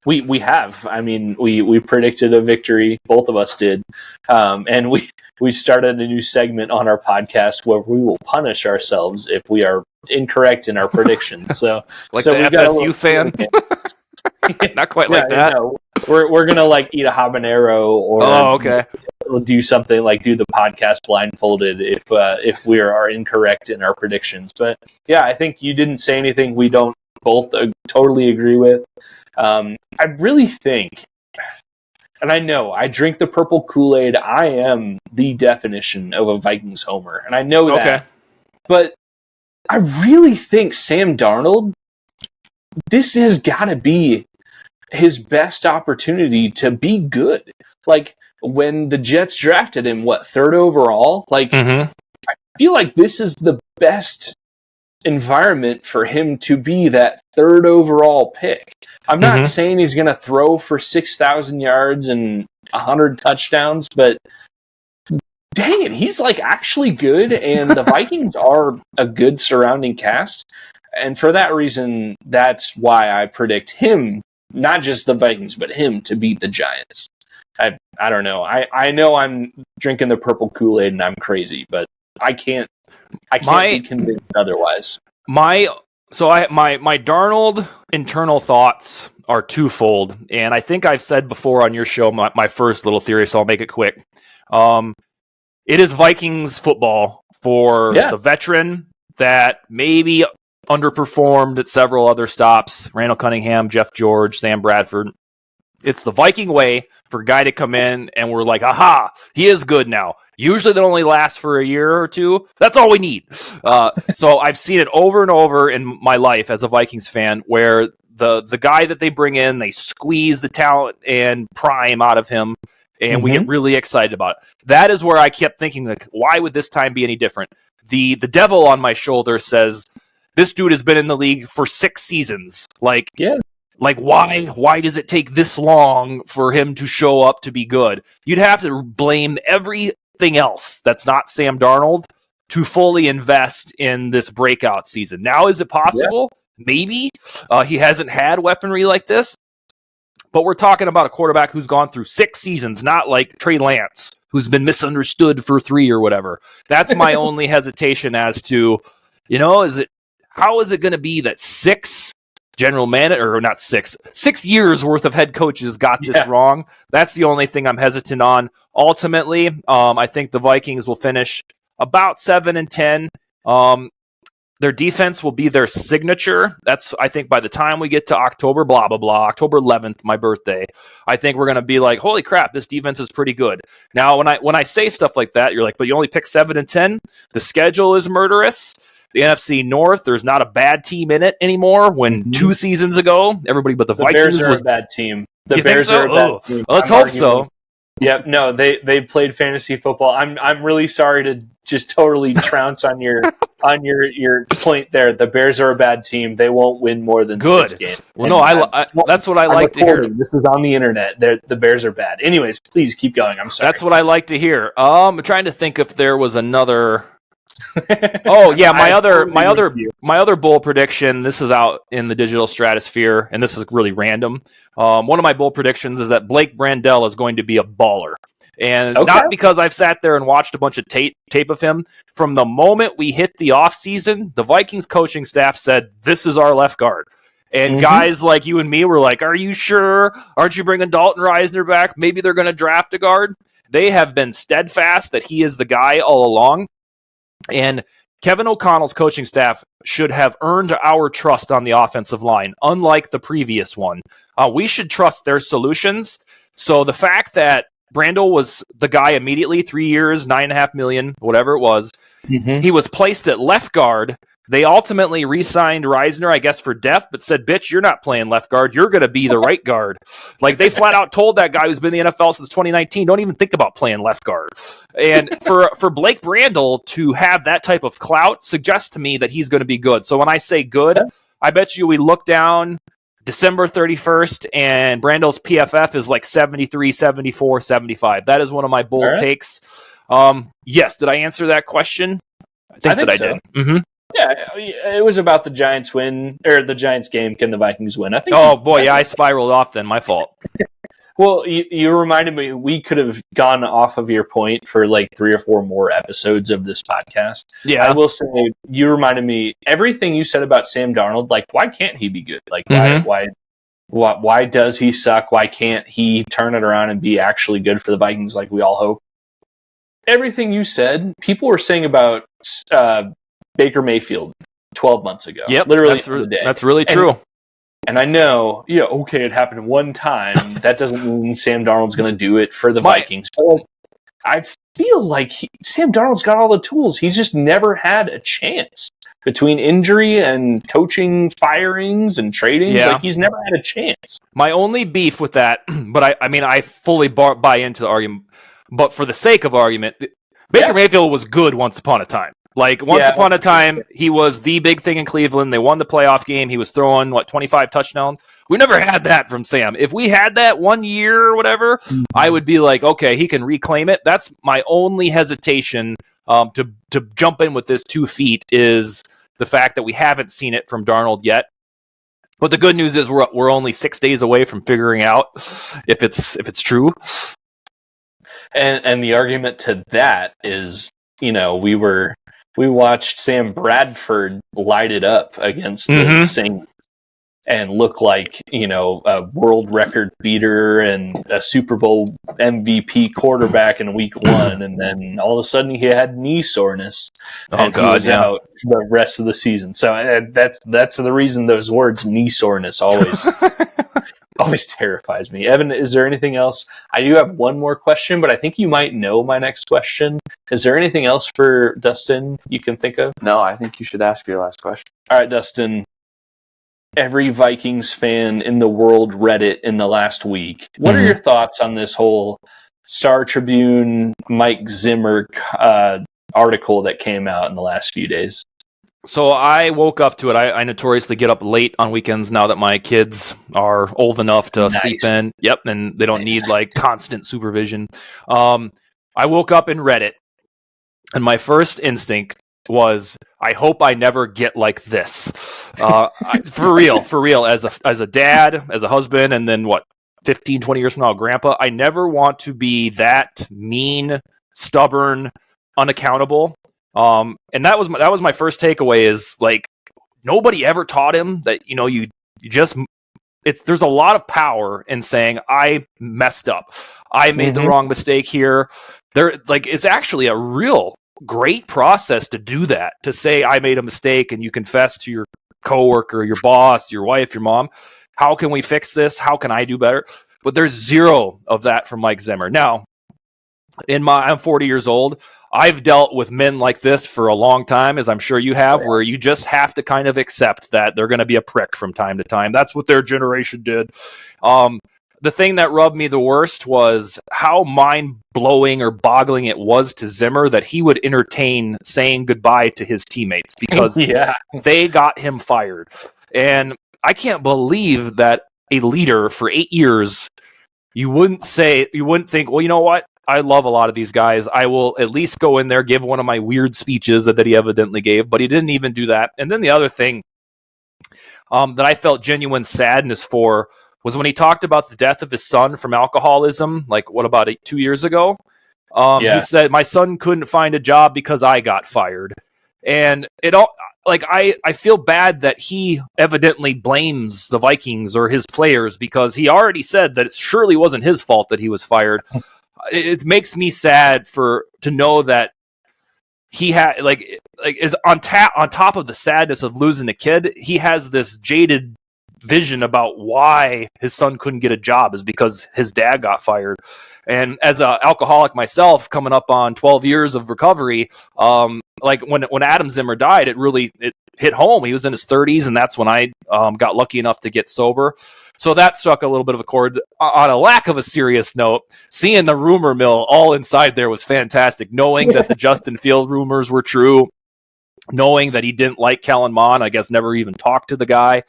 We have. I mean, we predicted a victory. Both of us did. And we started a new segment on our podcast where we will punish ourselves if we are incorrect in our predictions. So,
like
so
the FSU fan? Not quite like that.
No. We're going to like eat a habanero or do something like do the podcast blindfolded if we are incorrect in our predictions. But yeah, I think you didn't say anything we don't both totally agree with. I really think, and I know I drink the purple Kool-Aid. I am the definition of a Vikings homer, and I know that. But I really think Sam Darnold, this has got to be his best opportunity to be good. Like when the Jets drafted him, 3rd overall? Like I feel like this is the best environment for him to be that 3rd overall pick. I'm not saying he's going to throw for 6,000 yards and 100 touchdowns, but dang it, he's like actually good, and the Vikings are a good surrounding cast. And for that reason, that's why I predict him, not just the Vikings, but him to beat the Giants. I don't know. I know I'm drinking the purple Kool-Aid and I'm crazy, but I can't be convinced otherwise. My Darnold internal thoughts are twofold, and I think I've said before on your show my first little theory, so I'll make it quick. It is Vikings football for the veteran that maybe underperformed at several other stops. Randall Cunningham, Jeff George, Sam Bradford. It's the Viking way for a guy to come in and we're like, aha, he is good now. Usually that only lasts for a year or two. That's all we need. So I've seen it over and over in my life as a Vikings fan where the guy that they bring in, they squeeze the talent and prime out of him, and we get really excited about it. That is where I kept thinking, like, why would this time be any different? The devil on my shoulder says, this dude has been in the league for 6 seasons. Like, why does it take this long for him to show up to be good? You'd have to blame everything else that's not Sam Darnold to fully invest in this breakout season. Now, is it possible? Yeah. Maybe. He hasn't had weaponry like this. But we're talking about a quarterback who's gone through 6 seasons, not like Trey Lance, who's been misunderstood for 3 or whatever. That's my only hesitation as to, how is it going to be that 6 general manager, or not 6 years worth of head coaches got this wrong? That's the only thing I'm hesitant on. Ultimately, I think the Vikings will finish about 7-10. Their defense will be their signature. That's, I think, by the time we get to October, blah, blah, blah, October 11th, my birthday, I think we're going to be like, holy crap, this defense is pretty good. Now, when I say stuff like that, you're like, but you only pick 7-10? The schedule is murderous. The NFC North, there's not a bad team in it anymore. When 2 seasons ago, everybody but the Vikings Bears are
was
a bad team. The
you
Bears are a bad team.
Let's hope so.
Yep, no, they played fantasy football. I'm really sorry to just totally trounce on your point there. The Bears are a bad team. They won't win more than 6 games.
Well, no, that's what I like to hear.
This is on the internet. The Bears are bad. Anyways, please keep going. I'm sorry.
That's what I like to hear. I'm trying to think if there was another. Oh yeah, my other bold prediction. This is out in the digital stratosphere, and this is really random. One of my bold predictions is that Blake Brandel is going to be a baller, and not because I've sat there and watched a bunch of tape of him. From the moment we hit the offseason, the Vikings coaching staff said, "This is our left guard." And guys like you and me were like, "Are you sure? Aren't you bringing Dalton Reisner back? Maybe they're going to draft a guard." They have been steadfast that he is the guy all along. And Kevin O'Connell's coaching staff should have earned our trust on the offensive line, unlike the previous one. We should trust their solutions. So the fact that Brandel was the guy immediately, 3 years, $9.5 million, whatever it was, he was placed at left guard. They ultimately re-signed Reisner, I guess, for depth, but said, bitch, you're not playing left guard. You're going to be the right guard. Like, they flat out told that guy who's been in the NFL since 2019, don't even think about playing left guard. And for Blake Brandel to have that type of clout suggests to me that he's going to be good. So when I say good, I bet you we look down December 31st, and Brandel's PFF is like 73, 74, 75. That is one of my bold takes. Yes, did I answer that question? I think that I
so.
did. Mm-hmm.
Yeah, it was about the Giants win, or the Giants game. Can the Vikings win? I think.
Oh boy, yeah, I spiraled off then. My fault.
Well, you reminded me. We could have gone off of your point for like 3 or 4 more episodes of this podcast.
Yeah,
I will say you reminded me everything you said about Sam Darnold. Like, why can't he be good? Like, why does he suck? Why can't he turn it around and be actually good for the Vikings? Like we all hope. Everything you said, people were saying about Baker Mayfield 12 months ago.
Yep,
literally
that's really true.
And I know, it happened one time. That doesn't mean Sam Darnold's going to do it for the Vikings. I feel like Sam Darnold's got all the tools. He's just never had a chance. Between injury and coaching firings and tradings, like he's never had a chance.
My only beef with that, but I fully buy into the argument, but for the sake of argument, Baker Mayfield was good once upon a time. Like, once upon a time, he was the big thing in Cleveland. They won the playoff game. He was throwing, 25 touchdowns? We never had that from Sam. If we had that 1 year or whatever, I would be like, okay, he can reclaim it. That's my only hesitation to jump in with this 2 feet is the fact that we haven't seen it from Darnold yet. But the good news is we're only 6 days away from figuring out if it's true.
And the argument to that is, we watched Sam Bradford light it up against the Saints and look like, a world record beater and a Super Bowl MVP quarterback in week 1. And then all of a sudden he had knee soreness and he was out the rest of the season. So that's the reason those words, knee soreness, always terrifies me. Evan, is there anything else? I do have one more question, but I think you might know my next question. Is there anything else for Dustin you can think of?
No, I think you should ask your last question.
All right, Dustin. Every Vikings fan in the world read it in the last week. What are your thoughts on this whole Star Tribune, Mike Zimmer article that came out in the last few days?
So I woke up to it. I notoriously get up late on weekends now that my kids are old enough to sleep in. Yep, and they don't need constant supervision. I woke up and read it, and my first instinct was, I hope I never get like this. For real. As a dad, as a husband, and then 15, 20 years from now, grandpa, I never want to be that mean, stubborn, unaccountable. And that was my first takeaway is nobody ever taught him that, you just, there's a lot of power in saying I messed up. I made the wrong mistake here. It's actually a real great process to do that, to say I made a mistake and you confess to your coworker, your boss, your wife, your mom. How can we fix this? How can I do better? But there's zero of that from Mike Zimmer. Now, I'm 40 years old. I've dealt with men like this for a long time, as I'm sure you have, where you just have to kind of accept that they're going to be a prick from time to time. That's what their generation did. The thing that rubbed me the worst was how mind-blowing or boggling it was to Zimmer that he would entertain saying goodbye to his teammates because they got him fired. And I can't believe that a leader for 8 years, you wouldn't think, well, you know what? I love a lot of these guys. I will at least go in there, give one of my weird speeches that he evidently gave, but he didn't even do that. And then the other thing that I felt genuine sadness for was when he talked about the death of his son from alcoholism, about 2 years ago? He said, my son couldn't find a job because I got fired. And it all, I feel bad that he evidently blames the Vikings or his players because he already said that it surely wasn't his fault that he was fired. It makes me sad to know that he had like is on top of the sadness of losing a kid, he has this jaded vision about why his son couldn't get a job is because his dad got fired. And as an alcoholic myself, coming up on 12 years of recovery, like when Adam Zimmer died, it hit home. He was in his 30s, and that's when I got lucky enough to get sober. So that struck a little bit of a chord. On a lack of a serious note, seeing the rumor mill all inside there was fantastic. Knowing that the Justin Field rumors were true, knowing that he didn't like Kellen Mond, I guess never even talked to the guy.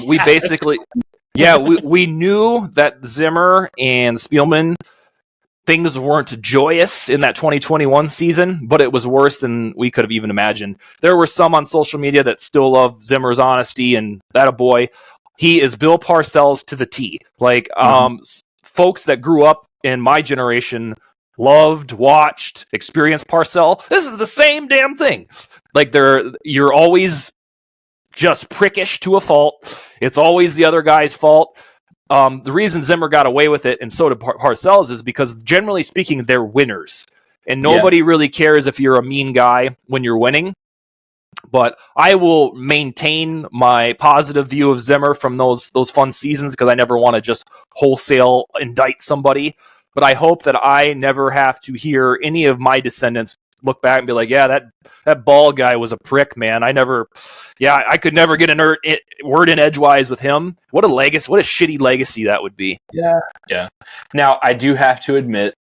We basically, we knew that Zimmer and Spielman, things weren't joyous in that 2021 season, but it was worse than we could have even imagined. There were some on social media that still love Zimmer's honesty, and that a boy. He is Bill Parcells to the T. Like, folks that grew up in my generation loved, watched, experienced Parcell. This is the same damn thing. Like, you're always just prickish to a fault. It's always the other guy's fault. The reason Zimmer got away with it, and so did Parcells, is because generally speaking, they're winners. And nobody really cares if you're a mean guy when you're winning. But I will maintain my positive view of Zimmer from those fun seasons because I never want to just wholesale indict somebody. But I hope that I never have to hear any of my descendants look back and be like, yeah, that ball guy was a prick, man. I could never get a word in edgewise with him. What a shitty legacy that would be.
Yeah. Now, I do have to admit,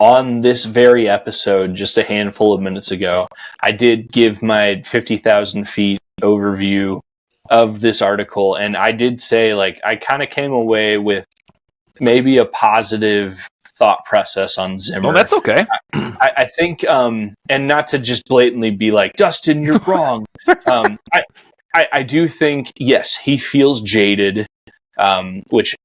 on this very episode, just a handful of minutes ago, I did give my 50,000 feet overview of this article, and I did say, like, I kind of came away with maybe a positive thought process on Zimmer.
Well, that's okay.
I think, and not to just blatantly be like, Dustin, you're wrong. I do think, yes, he feels jaded, which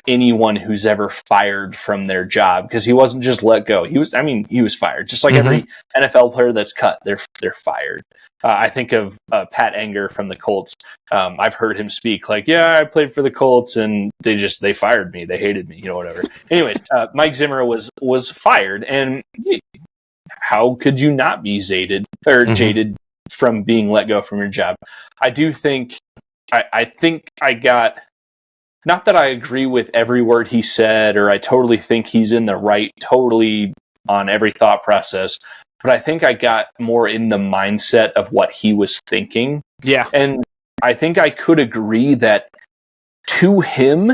anyone who's ever fired from their job, because he wasn't just let go. He was fired. Just like every NFL player that's cut, they're fired. I think of Pat Enger from the Colts. I've heard him speak like, yeah, I played for the Colts and they fired me. They hated me, whatever. Anyways, Mike Zimmer was fired, and how could you not be jaded from being let go from your job? I do think, I think I got, not that I agree with every word he said, or I totally think he's in the right, totally on every thought process, but I think I got more in the mindset of what he was thinking.
Yeah.
And I think I could agree that to him,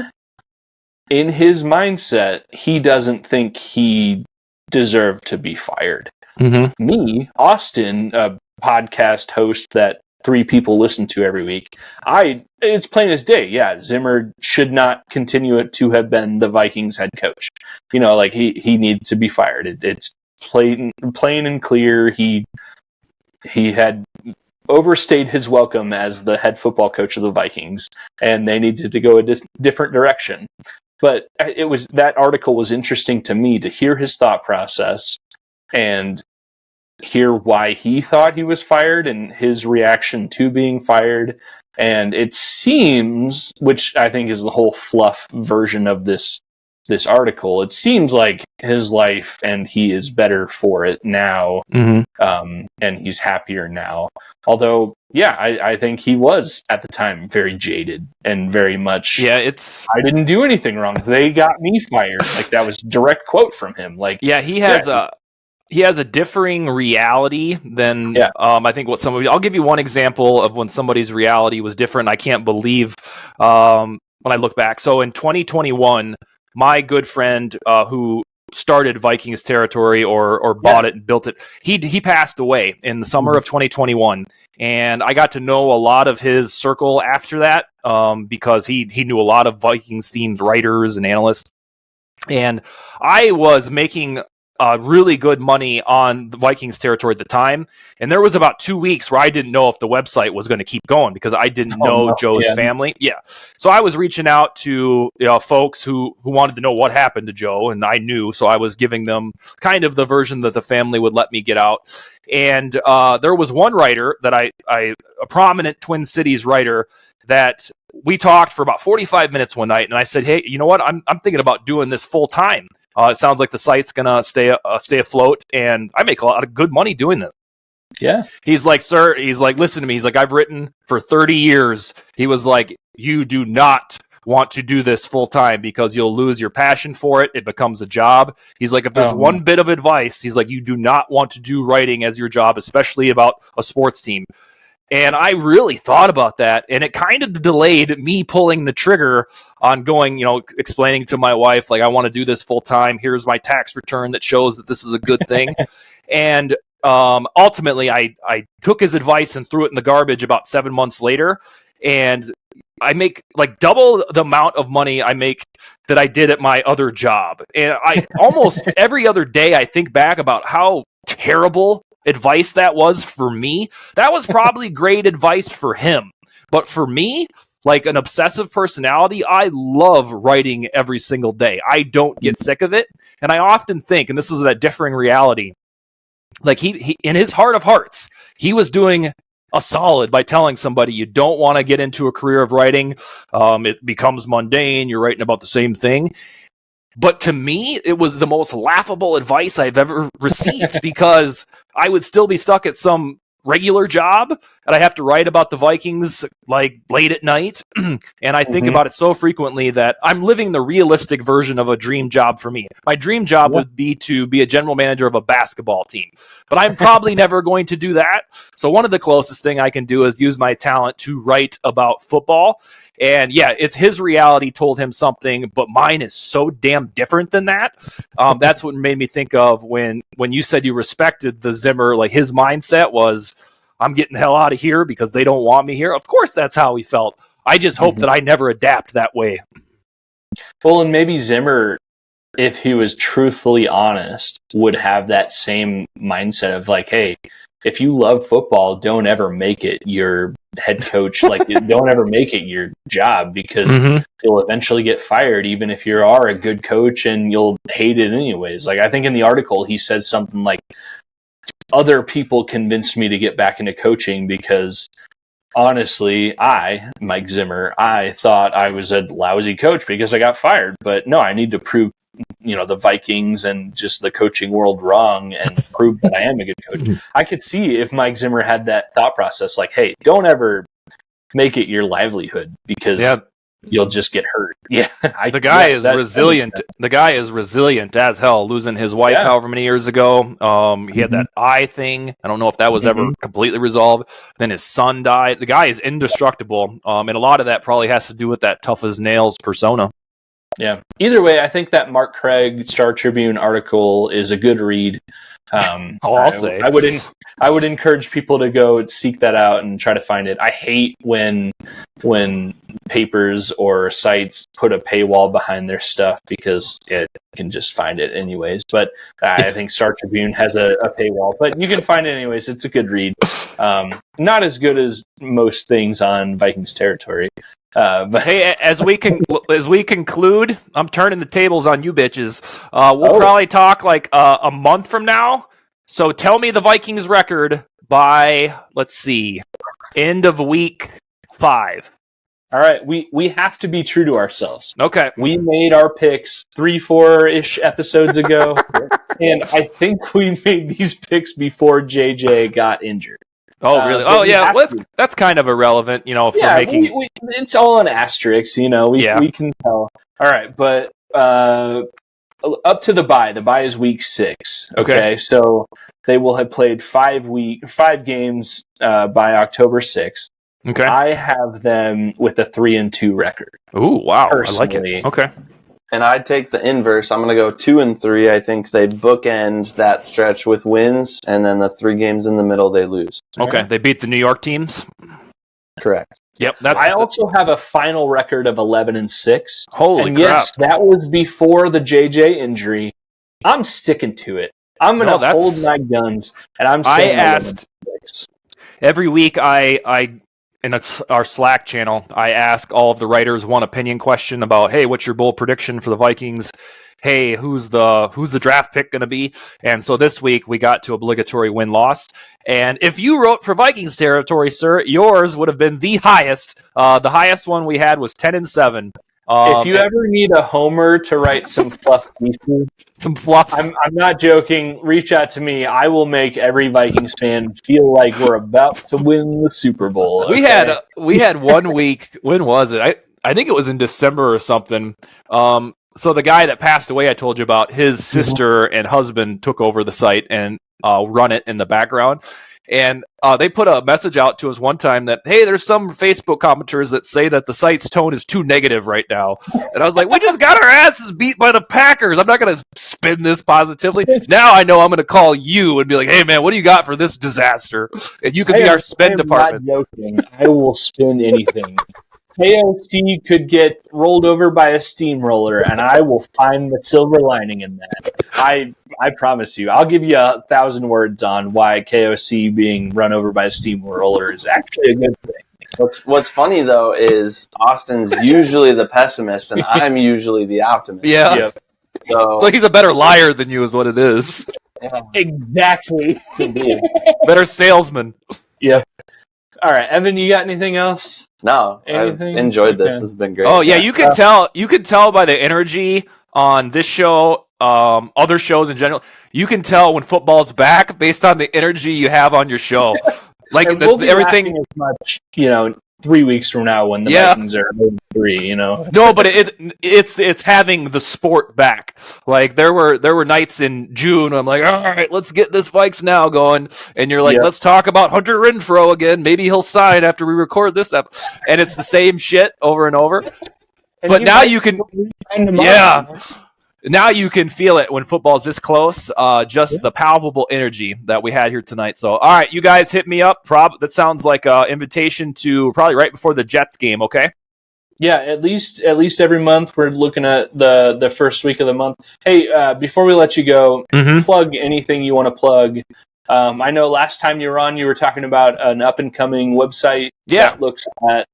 in his mindset, he doesn't think he deserved to be fired. Me, Austin, a podcast host that 3 people listen to every week, it's plain as day. Yeah, Zimmer should not continue to have been the Vikings head coach. Like he needs to be fired. It's plain and clear. He had overstayed his welcome as the head football coach of the Vikings, and they needed to go a different direction. But that article was interesting to me to hear his thought process and hear why he thought he was fired and his reaction to being fired. And it seems, which I think is the whole fluff version of this article, it seems like his life and he is better for it now, and he's happier now. Although, yeah, I think he was at the time very jaded and very much, I didn't do anything wrong. They got me fired. Like, that was a direct quote from him. Like,
yeah, he has a differing reality than I think what somebody. I'll give you one example of when somebody's reality was different. I can't believe when I look back. So in 2021, my good friend who started Vikings Territory or bought it and built it, he passed away in the summer of 2021, and I got to know a lot of his circle after that because he knew a lot of Vikings themed writers and analysts, and I was making really good money on the Vikings territory at the time. And there was about 2 weeks where I didn't know if the website was going to keep going because I didn't know Joe's family. Yeah. So I was reaching out to folks who wanted to know what happened to Joe, and I knew. So I was giving them kind of the version that the family would let me get out. And there was one writer that a prominent Twin Cities writer that we talked for about 45 minutes one night. And I said, hey, you know what? I'm thinking about doing this full time. It sounds like the site's going to stay afloat, and I make a lot of good money doing this.
Yeah.
He's like, sir, he's like, listen to me. He's like, I've written for 30 years. He was like, you do not want to do this full time because you'll lose your passion for it. It becomes a job. He's like, if there's one bit of advice, he's like, you do not want to do writing as your job, especially about a sports team. And I really thought about that, and it kind of delayed me pulling the trigger on going, explaining to my wife, like, I want to do this full time. Here's my tax return that shows that this is a good thing. And ultimately, I took his advice and threw it in the garbage about 7 months later, and I make like double the amount of money I make that I did at my other job. And I almost every other day I think back about how terrible advice that was for me. That was probably great advice for him, but for me, like an obsessive personality, I love writing every single day. I don't get sick of it, and I often think, and this is that differing reality, like he in his heart of hearts, he was doing a solid by telling somebody you don't want to get into a career of writing. It becomes mundane. You're writing about the same thing. But to me, it was the most laughable advice I've ever received because I would still be stuck at some regular job and I have to write about the Vikings like late at night. And I think about it so frequently that I'm living the realistic version of a dream job for me. My dream job would be to be a general manager of a basketball team, but I'm probably never going to do that. So one of the closest thing I can do is use my talent to write about football. And yeah, it's his reality told him something, but mine is so damn different than that. That's what made me think of when you said you respected the Zimmer, like his mindset was, I'm getting the hell out of here because they don't want me here. Of course, that's how he felt. I just hope that I never adapt that way.
Well, and maybe Zimmer, if he was truthfully honest, would have that same mindset of like, hey, if you love football, don't ever make it your head coach. Like, don't ever make it your job because you'll eventually get fired, even if you are a good coach, and you'll hate it anyways. Like, I think in the article, he says something like, other people convinced me to get back into coaching because honestly, Mike Zimmer, I thought I was a lousy coach because I got fired. But no, I need to prove the Vikings and just the coaching world wrong and prove that I am a good coach. I could see if Mike Zimmer had that thought process, like, hey, don't ever make it your livelihood because you'll just get hurt. Yeah.
The guy is resilient. The guy is resilient as hell, losing his wife however many years ago. He had that eye thing. I don't know if that was ever completely resolved. Then his son died. The guy is indestructible. And a lot of that probably has to do with that tough as nails persona.
Yeah. Either way, I think that Mark Craig Star Tribune article is a good read.
I'll say
I would encourage people to go seek that out and try to find it. I hate when papers or sites put a paywall behind their stuff because it can just find it anyways. But I think Star Tribune has a paywall, but you can find it anyways. It's a good read. Not as good as most things on Vikings territory. But
hey, as we conclude, I'm turning the tables on you bitches. We'll probably talk like a month from now. So tell me the Vikings record by, let's see, end of week 5.
All right, we have to be true to ourselves.
Okay.
We made our picks 3-4-ish episodes ago, and I think we made these picks before JJ got injured.
Oh, really? Oh, yeah. Well, that's kind of irrelevant, if we're making...
it's all an asterisk, we can tell. All right, but up to the bye. The bye is week 6. Okay, so they will have played 5 games by October 6th.
Okay,
I have them with a 3-2 record.
Ooh, wow!
Personally.
I like it. Okay,
and I'd take the inverse. I'm going to go 2-3. I think they bookend that stretch with wins, and then the 3 games in the middle they lose.
Okay, they beat the New York teams.
Correct.
Yep.
I also have a final record of 11-6.
Holy crap!
Yes, that was before the JJ injury. I'm sticking to it. I'm going to hold my guns, and I'm saying 11-6.
Every week in our Slack channel, I ask all of the writers one opinion question about, hey, what's your bold prediction for the Vikings? Hey, who's the draft pick going to be? And so this week we got to obligatory win-loss. And if you wrote for Vikings territory, sir, yours would have been the highest. The highest one we had was 10-7.
If you ever need a homer to write some fluff pieces,
Some fluff.
I'm not joking. Reach out to me. I will make every Vikings fan feel like we're about to win the Super Bowl. Okay?
We had 1 week. When was it? I think it was in December or something. So the guy that passed away, I told you about, his sister and husband took over the site and run it in the background. And they put a message out to us one time that, hey, there's some Facebook commenters that say that the site's tone is too negative right now. And I was like, we just got our asses beat by the Packers. I'm not going to spin this positively. Now I know I'm going to call you and be like, hey, man, what do you got for this disaster? And you can be our spin department.
I'm not joking. I will spin anything. KOC could get rolled over by a steamroller, and I will find the silver lining in that. I promise you. I'll give you 1,000 words on why KOC being run over by a steamroller is actually a good thing.
What's funny, though, is Austin's usually the pessimist, and I'm usually the optimist.
Yeah.
Yep.
So
he's a better liar than you is what it is.
yeah,
Exactly.
Better salesman.
Yeah. All right, Evan, you got anything else?
No,
Anything?
I've enjoyed this.
Okay.
This has been great.
Oh yeah, you can tell. You can tell by the energy on this show, other shows in general. You can tell when football's back based on the energy you have on your show. Like
And we'll be
everything.
laughing as much, 3 weeks from now when the Vikings are 0-3.
No, but it's having the sport back. Like there were nights in June I'm like, all right, let's get this Vikes now going, and you're like, let's talk about Hunter Renfrow again. Maybe he'll sign after we record this episode. And it's the same shit over and over.
And
but now you can,
yeah.
now you can feel it when football's this close. Just the palpable energy that we had here tonight. So, all right, you guys hit me up. That sounds like an invitation to probably right before the Jets game. Okay.
Yeah, at least every month we're looking at the first week of the month. Hey, before we let you go, plug anything you want to plug. I know last time you were on, you were talking about an up-and-coming website that looks at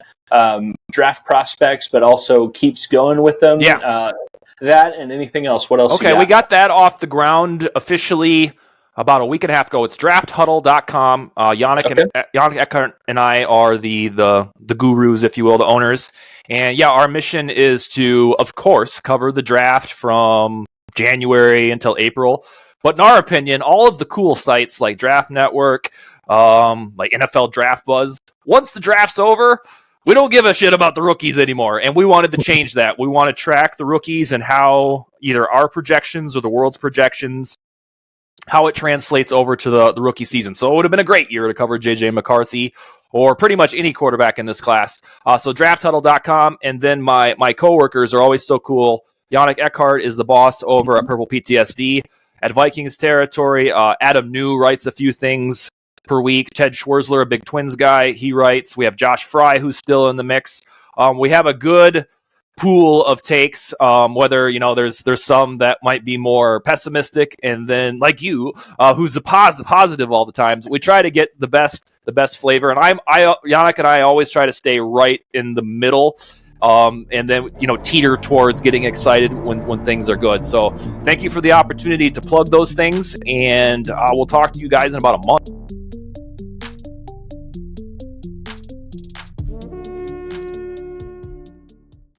draft prospects, but also keeps going with them.
Yeah.
That and anything else. What else?
Okay, we got that off the ground officially about a week and a half ago. It's drafthuddle.com. Yannick Eckhart and I are the gurus, if you will, the owners. And yeah, our mission is to, of course, cover the draft from January until April. But in our opinion, all of the cool sites like Draft Network, like NFL Draft Buzz, once the draft's over, we don't give a shit about the rookies anymore. And we wanted to change that. We want to track the rookies and how either our projections or the world's projections, how it translates over to the rookie season. So it would have been a great year to cover J.J. McCarthy or pretty much any quarterback in this class. So drafthuddle.com. And then my coworkers are always so cool. Yannick Eckhart is the boss over at Purple PTSD. At Vikings Territory, Adam New writes a few things per week. Ted Schwerzler, a big Twins guy, he writes. We have Josh Fry, who's still in the mix. We have a good pool of takes, whether there's some that might be more pessimistic, and then like you, who's a positive all the time. So we try to get the best flavor, and Yannick and I always try to stay right in the middle. And then, teeter towards getting excited when things are good. So thank you for the opportunity to plug those things, and we'll talk to you guys in about a month.